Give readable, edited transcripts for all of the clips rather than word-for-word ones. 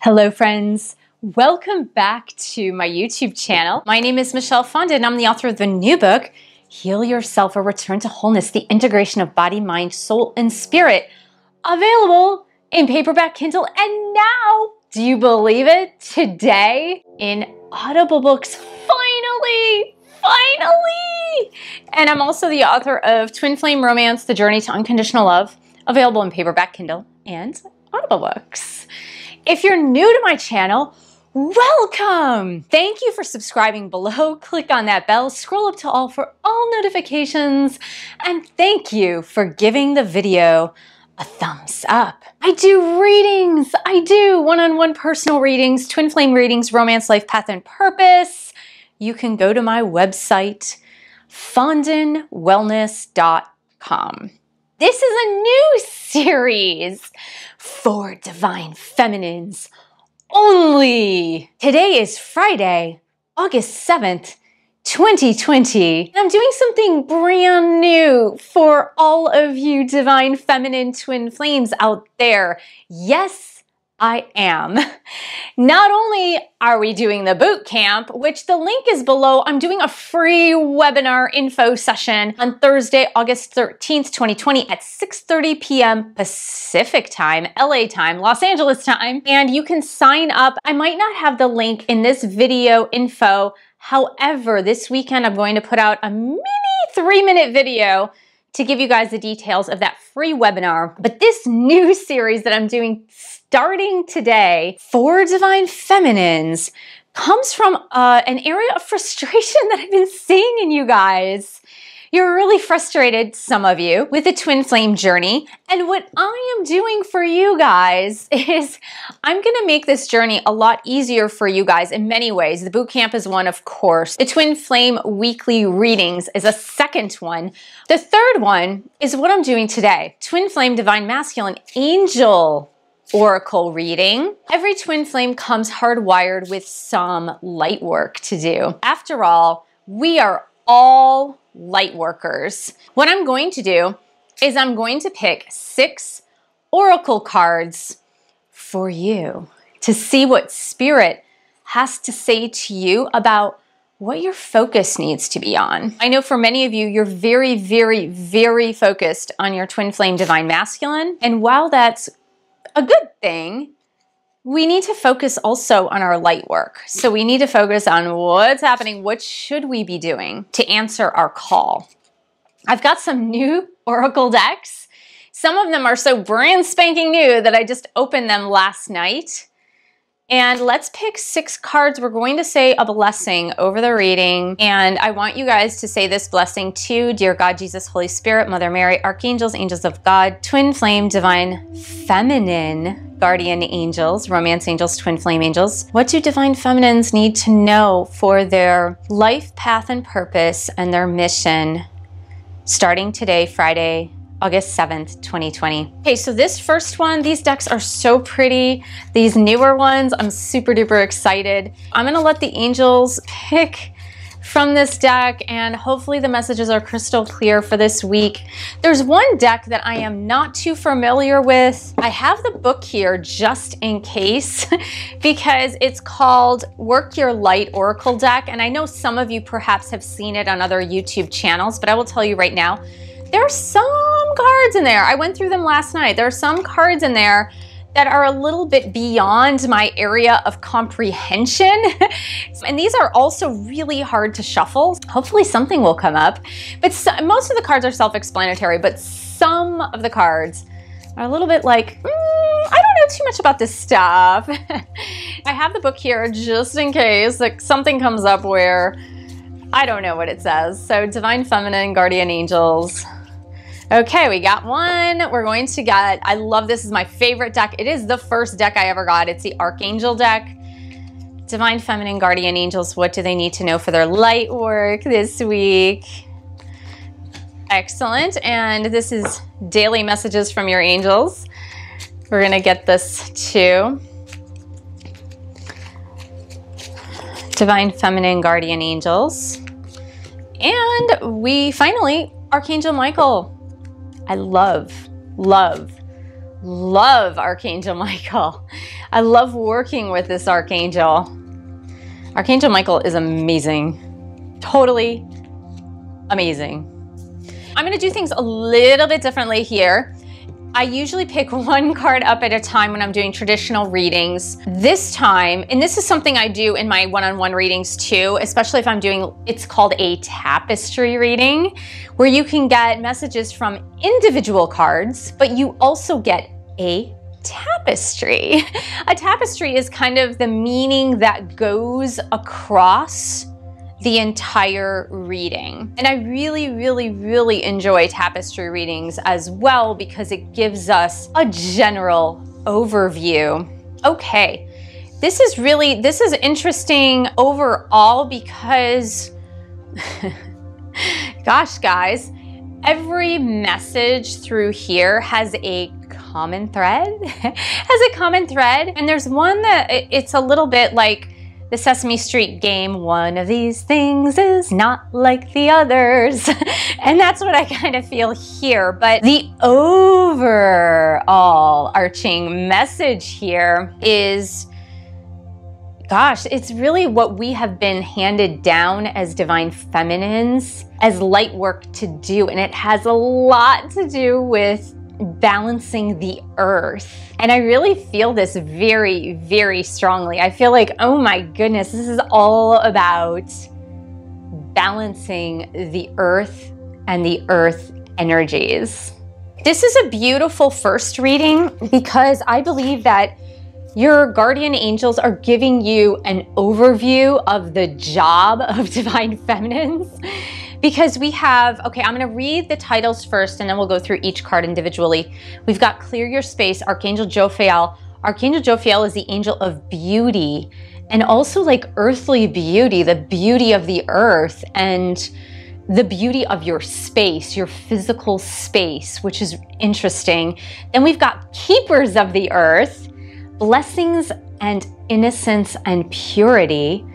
Hello friends, welcome back to my YouTube channel. My name is Michelle Fonda and I'm the author of the new book, Heal Yourself or Return to Wholeness, the Integration of Body, Mind, Soul, and Spirit, available in paperback, Kindle, and now, do you believe it, today in Audible books, finally! And I'm also the author of Twin Flame Romance, The Journey to Unconditional Love, available in paperback, Kindle, and Audible books. If you're new to my channel, welcome! Thank you for subscribing below. Click on that bell, scroll up to all for all notifications, and thank you for giving the video a thumbs up. I do readings. I do one-on-one personal readings, twin flame readings, romance, life, path, and purpose. You can go to my website, fondinwellness.com. This is a new series for divine feminines only. Today is Friday, August 7th, 2020. I'm doing something brand new for all of you divine feminine twin flames out there. Yes, I am. Not only are we doing the boot camp, which the link is below, I'm doing a free webinar info session on Thursday, August 13th, 2020 at 6:30 p.m. Pacific time, LA time, Los Angeles time, and you can sign up. I might not have the link in this video info. However, this weekend I'm going to put out a mini 3-minute video to give you guys the details of that free webinar. But this new series that I'm doing starting today for divine feminines comes from an area of frustration that I've been seeing in you guys. You're really frustrated, some of you, with the twin flame journey. And what I am doing for you guys is I'm gonna make this journey a lot easier for you guys in many ways. The boot camp is one, of course. The twin flame weekly readings is a second one. The third one is what I'm doing today. Twin flame divine masculine angel oracle reading. Every twin flame comes hardwired with some light work to do. After all, we are all light workers. What I'm going to do is I'm going to pick 6 oracle cards for you to see what spirit has to say to you about what your focus needs to be on. I know for many of you, you're very, very, very focused on your twin flame divine masculine. And while that's a good thing, we need to focus also on our light work. So we need to focus on what's happening, what should we be doing to answer our call. I've got some new oracle decks. Some of them are so brand spanking new that I just opened them last night. And let's pick 6 cards. We're going to say a blessing over the reading. And I want you guys to say this blessing to dear God, Jesus, Holy Spirit, Mother Mary, archangels, angels of God, twin flame, divine feminine, guardian angels, romance angels, twin flame angels. What do divine feminines need to know for their life, path, and purpose and their mission starting today, Friday, August 7th, 2020. Okay, so this first one, these decks are so pretty. These newer ones, I'm super duper excited. I'm gonna let the angels pick from this deck and hopefully the messages are crystal clear for this week. There's one deck that I am not too familiar with. I have the book here just in case because it's called Work Your Light Oracle Deck. And I know some of you perhaps have seen it on other YouTube channels, but I will tell you right now, there are some cards in there. I went through them last night. There are some cards in there that are a little bit beyond my area of comprehension. And these are also really hard to shuffle. Hopefully something will come up. But most of the cards are self-explanatory, but some of the cards are a little bit like, I don't know too much about this stuff. I have the book here just in case like something comes up where I don't know what it says. So divine feminine, guardian angels. Okay, we got one. We're going to get, I love this, is my favorite deck. It is the first deck I ever got. It's the Archangel Deck. Divine Feminine Guardian Angels, what do they need to know for their light work this week? Excellent, and this is daily messages from your angels. We're gonna get this too. Divine Feminine Guardian Angels. And we finally, Archangel Michael. I love Archangel Michael. I love working with this Archangel. Archangel Michael is amazing. Totally amazing. I'm gonna do things a little bit differently here. I usually pick one card up at a time when I'm doing traditional readings. This time, and this is something I do in my one-on-one readings too, especially if I'm doing, it's called a tapestry reading, where you can get messages from individual cards, but you also get a tapestry. A tapestry is kind of the meaning that goes across the entire reading. And I really, really, really enjoy tapestry readings as well because it gives us a general overview. Okay, this is interesting overall because, gosh guys, every message through here has a common thread, and there's one that it's a little bit like the Sesame Street game, one of these things is not like the others. And that's what I kind of feel here. But the overall arching message here is, gosh, it's really what we have been handed down as divine feminines, as light work to do. And it has a lot to do with balancing the earth. And I really feel this very, very strongly. I feel like, oh my goodness, this is all about balancing the earth and the earth energies. This is a beautiful first reading because I believe that your guardian angels are giving you an overview of the job of divine feminines. Because we have, okay, I'm gonna read the titles first and then we'll go through each card individually. We've got Clear Your Space, Archangel Jophiel. Archangel Jophiel is the angel of beauty and also like earthly beauty, the beauty of the earth and the beauty of your space, your physical space, which is interesting. Then we've got Keepers of the Earth, Blessings and Innocence and Purity.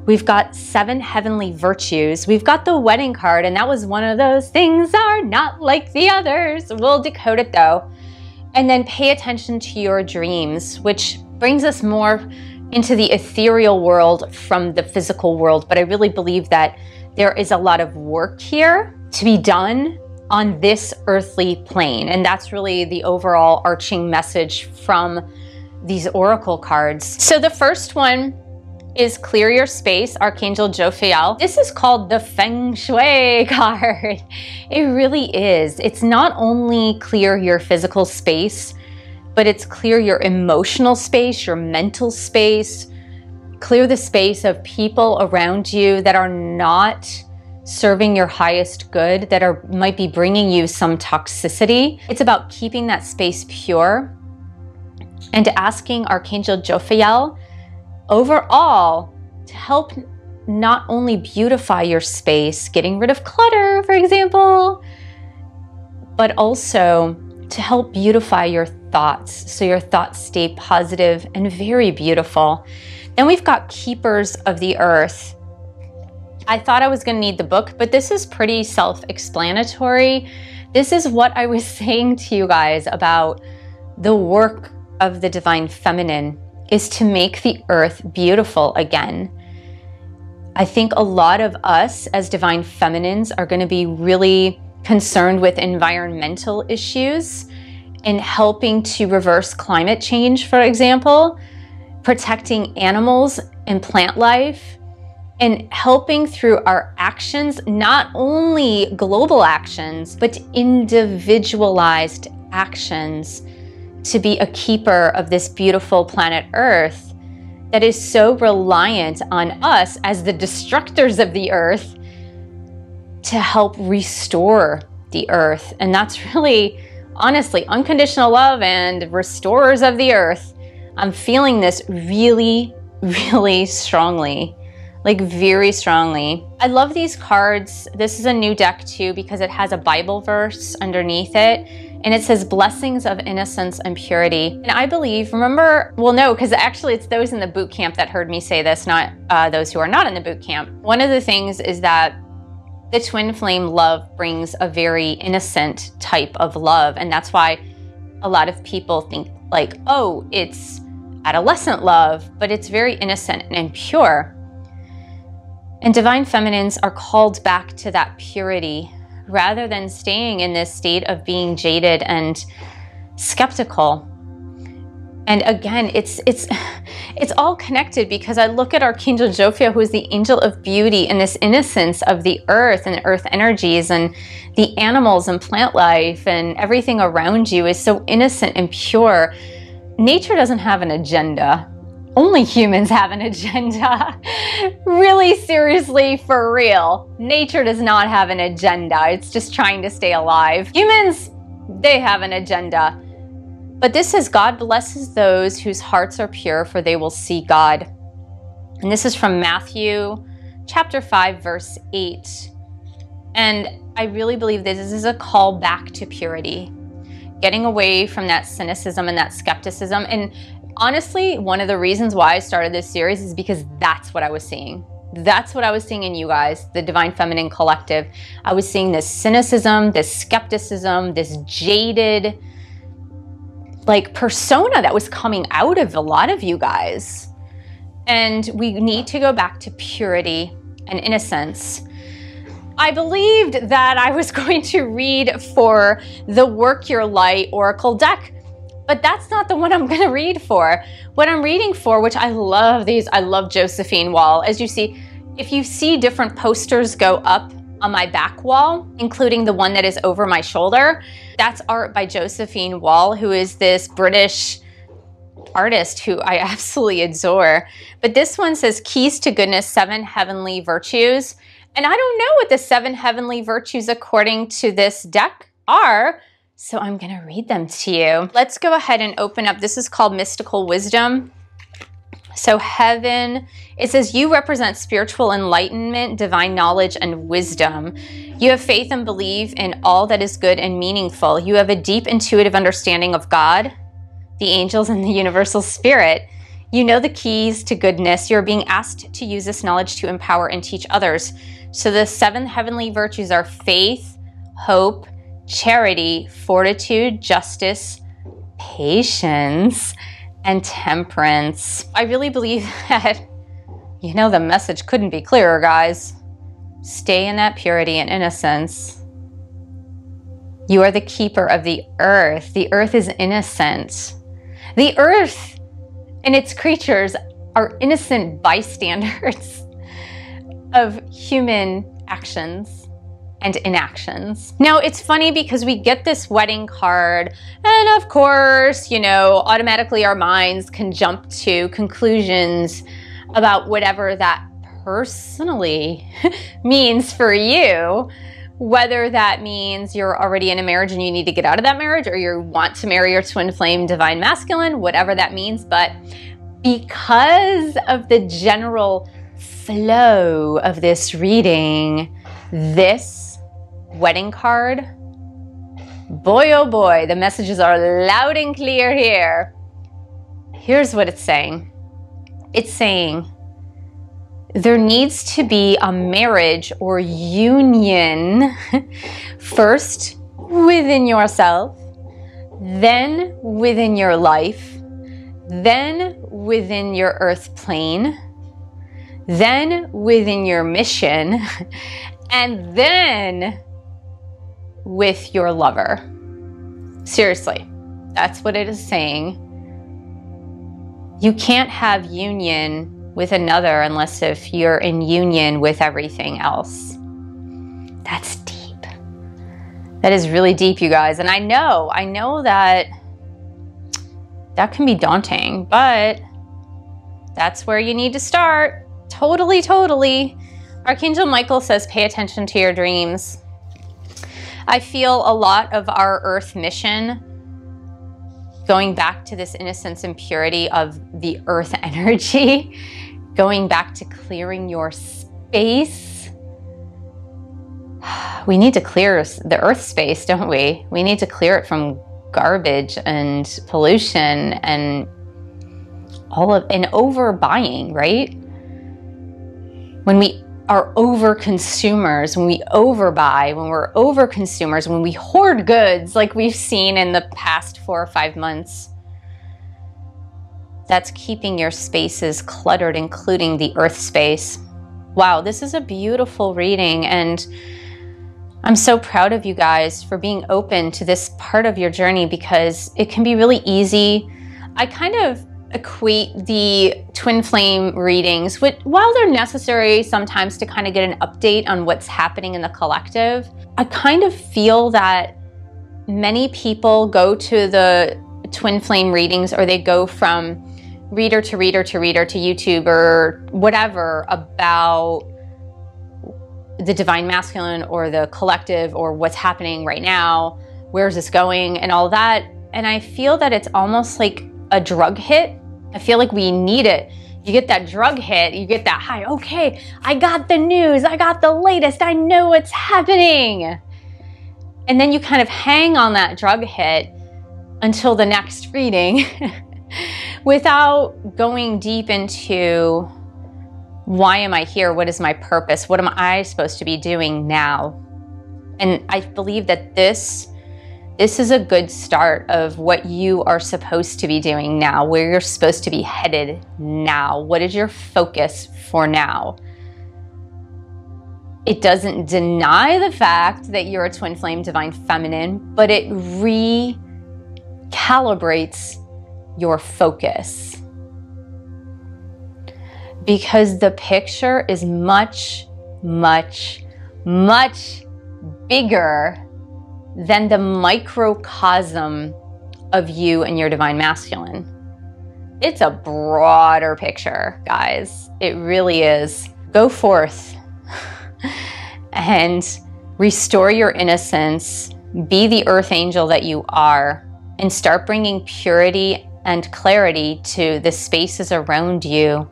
We've got 7 heavenly virtues. We've got the wedding card, and that was one of those things are not like the others. We'll decode it though. And then pay attention to your dreams, which brings us more into the ethereal world from the physical world. But I really believe that there is a lot of work here to be done on this earthly plane. And that's really the overall arching message from these oracle cards. So the first one is Clear Your Space, Archangel Jophiel. This is called the Feng Shui card. It really is. It's not only clear your physical space, but it's clear your emotional space, your mental space, clear the space of people around you that are not serving your highest good, that might be bringing you some toxicity. It's about keeping that space pure and asking Archangel Jophiel overall to help not only beautify your space, getting rid of clutter, for example, but also to help beautify your thoughts so your thoughts stay positive and very beautiful. Then we've got Keepers of the Earth. I thought I was going to need the book, but this is pretty self-explanatory. This is what I was saying to you guys about the work of the divine feminine, is to make the earth beautiful again. I think a lot of us as divine feminines are going to be really concerned with environmental issues and helping to reverse climate change, for example, protecting animals and plant life, and helping through our actions, not only global actions, but individualized actions, to be a keeper of this beautiful planet Earth that is so reliant on us as the destructors of the earth to help restore the earth. And that's really, honestly, unconditional love and restorers of the earth. I'm feeling this really, really strongly, like very strongly. I love these cards. This is a new deck too because it has a Bible verse underneath it. And it says blessings of innocence and purity. And I believe, remember, well, no, because actually it's those in the boot camp that heard me say this, not those who are not in the boot camp. One of the things is that the twin flame love brings a very innocent type of love. And that's why a lot of people think like, oh, it's adolescent love, but it's very innocent and pure. And divine feminines are called back to that purity rather than staying in this state of being jaded and skeptical. And again, it's all connected, because I look at Archangel Jophiel, who is the angel of beauty, and this innocence of the earth and earth energies and the animals and plant life and everything around you is so innocent and pure. Nature doesn't have an agenda. Only humans have an agenda. Really, seriously, for real. Nature does not have an agenda. It's just trying to stay alive. Humans, they have an agenda. But this says, God blesses those whose hearts are pure, for they will see God. And this is from Matthew chapter 5, verse 8. And I really believe this is a call back to purity, getting away from that cynicism and that skepticism. And honestly, one of the reasons why I started this series is because that's what I was seeing. That's what I was seeing in you guys, the Divine Feminine Collective. I was seeing this cynicism, this skepticism, this jaded persona that was coming out of a lot of you guys. And we need to go back to purity and innocence. I believed that I was going to read for the Work Your Light Oracle deck, but that's not the one I'm going to read for. What I'm reading for, which I love these, I love Josephine Wall. As you see, if you see different posters go up on my back wall, including the one that is over my shoulder, that's art by Josephine Wall, who is this British artist who I absolutely adore. But this one says Keys to Goodness, 7 Heavenly Virtues. And I don't know what the 7 heavenly virtues according to this deck are, so I'm going to read them to you. Let's go ahead and open up. This is called Mystical Wisdom. So heaven, it says, you represent spiritual enlightenment, divine knowledge, and wisdom. You have faith and believe in all that is good and meaningful. You have a deep intuitive understanding of God, the angels, and the universal spirit. You know the keys to goodness. You're being asked to use this knowledge to empower and teach others. So the 7 heavenly virtues are faith, hope, charity, fortitude, justice, patience, and temperance. I really believe that, the message couldn't be clearer, guys. Stay in that purity and innocence. You are the keeper of the earth. The earth is innocent. The earth and its creatures are innocent bystanders of human actions and inactions. Now, it's funny because we get this wedding card, and of course, automatically our minds can jump to conclusions about whatever that personally means for you, whether that means you're already in a marriage and you need to get out of that marriage, or you want to marry your twin flame divine masculine, whatever that means. But because of the general flow of this reading, this wedding card, boy oh boy, the messages are loud and clear here. Here's what it's saying. It's saying there needs to be a marriage or union first within yourself, then within your life, then within your earth plane, then within your mission, and then with your lover. Seriously, that's what it is saying. You can't have union with another unless if you're in union with everything else. That's deep. That is really deep, you guys. And I know that can be daunting, but that's where you need to start. Totally, totally. Archangel Michael says, pay attention to your dreams. I feel a lot of our earth mission going back to this innocence and purity of the earth energy, going back to clearing your space. We need to clear the earth space, don't we? We need to clear it from garbage and pollution and overbuying, right? When we are over consumers, when we overbuy, when we're over consumers, when we hoard goods like we've seen in the past 4 or 5 months, that's keeping your spaces cluttered, including the earth space. Wow, this is a beautiful reading, and I'm so proud of you guys for being open to this part of your journey, because it can be really easy. I kind of equate the twin flame readings, which, while they're necessary sometimes to kind of get an update on what's happening in the collective, I kind of feel that many people go to the twin flame readings, or they go from reader to reader to reader to YouTube or whatever about the divine masculine or the collective or what's happening right now, where's this going and all that. And I feel that it's almost like a drug hit. I feel like we need it. You get that drug hit, you get that high. Okay, I got the news, I got the latest, I know what's happening. And then you kind of hang on that drug hit until the next reading without going deep into, why am I here? What is my purpose? What am I supposed to be doing now? And I believe that this is a good start of what you are supposed to be doing now, where you're supposed to be headed now. What is your focus for now? It doesn't deny the fact that you're a twin flame divine feminine, but it recalibrates your focus. Because the picture is much, much, much bigger than the microcosm of you and your divine masculine. It's a broader picture, guys. It really is. Go forth and restore your innocence. Be the earth angel that you are, and start bringing purity and clarity to the spaces around you,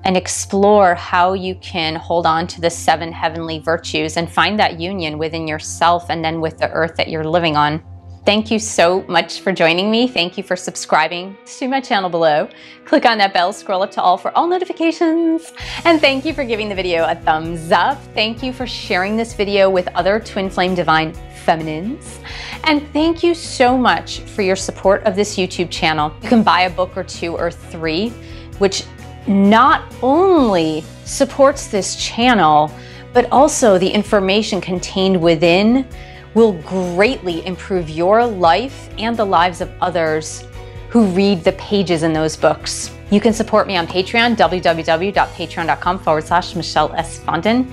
and explore how you can hold on to the 7 heavenly virtues and find that union within yourself and then with the earth that you're living on. Thank you so much for joining me. Thank you for subscribing to my channel below. Click on that bell, scroll up to all for all notifications. And thank you for giving the video a thumbs up. Thank you for sharing this video with other twin flame divine feminines. And thank you so much for your support of this YouTube channel. You can buy a book or 2 or 3, which not only supports this channel, but also the information contained within will greatly improve your life and the lives of others who read the pages in those books. You can support me on Patreon, www.patreon.com/MichelleFondin,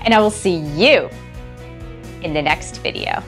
and I will see you in the next video.